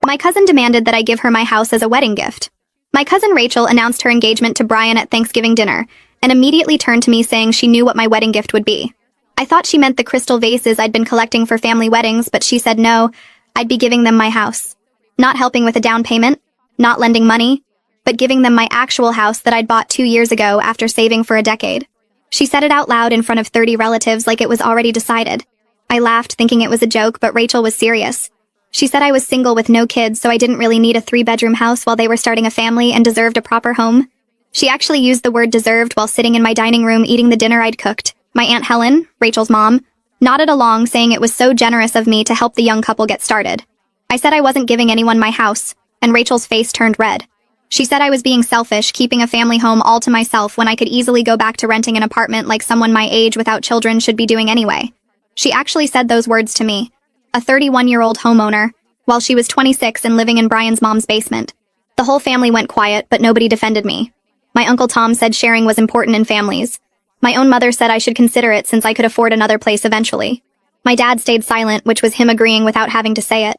My cousin demanded that I give her my house as a wedding gift. My cousin Rachel announced her engagement to Brian at Thanksgiving dinner, and immediately turned to me saying she knew what my wedding gift would be. I thought she meant the crystal vases I'd been collecting for family weddings, but she said no, I'd be giving them my house. Not helping with a down payment, not lending money, but giving them my actual house that I'd bought 2 years ago after saving for a decade. She said it out loud in front of 30 relatives like it was already decided. I laughed, thinking it was a joke, but Rachel was serious. She said I was single with no kids, so I didn't really need a 3-bedroom house while they were starting a family and deserved a proper home. She actually used the word deserved while sitting in my dining room eating the dinner I'd cooked. My Aunt Helen, Rachel's mom, nodded along, saying it was so generous of me to help the young couple get started. I said I wasn't giving anyone my house, and Rachel's face turned red. She said I was being selfish, keeping a family home all to myself when I could easily go back to renting an apartment like someone my age without children should be doing anyway. She actually said those words to me, a 31-year-old homeowner, while she was 26 and living in Brian's mom's basement. The whole family went quiet, but nobody defended me. My Uncle Tom said sharing was important in families. My own mother said I should consider it since I could afford another place eventually. My dad stayed silent, which was him agreeing without having to say it.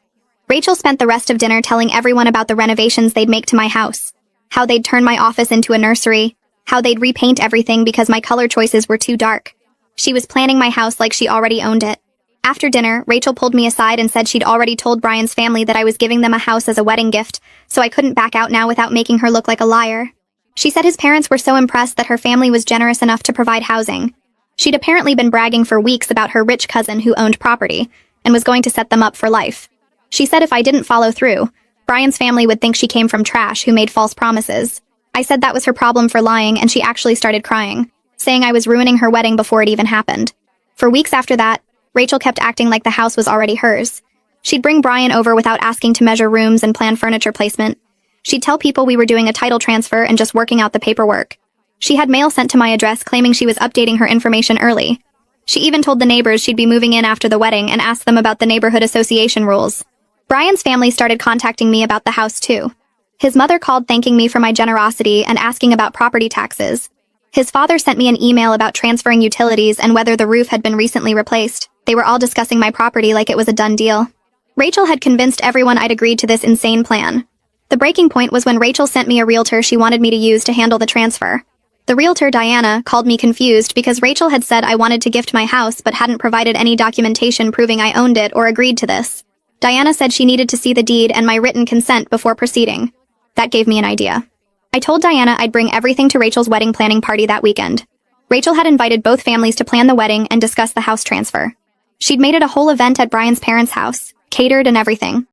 Rachel spent the rest of dinner telling everyone about the renovations they'd make to my house, how they'd turn my office into a nursery, how they'd repaint everything because my color choices were too dark. She was planning my house like she already owned it. After dinner, Rachel pulled me aside and said she'd already told Brian's family that I was giving them a house as a wedding gift, so I couldn't back out now without making her look like a liar. She said his parents were so impressed that her family was generous enough to provide housing. She'd apparently been bragging for weeks about her rich cousin who owned property, and was going to set them up for life. She said if I didn't follow through, Brian's family would think she came from trash who made false promises. I said that was her problem for lying, and she actually started crying, saying I was ruining her wedding before it even happened. For weeks after that, Rachel kept acting like the house was already hers. She'd bring Brian over without asking to measure rooms and plan furniture placement. She'd tell people we were doing a title transfer and just working out the paperwork. She had mail sent to my address claiming she was updating her information early. She even told the neighbors she'd be moving in after the wedding and asked them about the neighborhood association rules. Brian's family started contacting me about the house too. His mother called thanking me for my generosity and asking about property taxes. His father sent me an email about transferring utilities and whether the roof had been recently replaced. They were all discussing my property like it was a done deal. Rachel had convinced everyone I'd agreed to this insane plan. The breaking point was when Rachel sent me a realtor she wanted me to use to handle the transfer. The realtor, Diana, called me confused because Rachel had said I wanted to gift my house but hadn't provided any documentation proving I owned it or agreed to this. Diana said she needed to see the deed and my written consent before proceeding. That gave me an idea. I told Diana I'd bring everything to Rachel's wedding planning party that weekend. Rachel had invited both families to plan the wedding and discuss the house transfer. She'd made it a whole event at Brian's parents' house, catered and everything.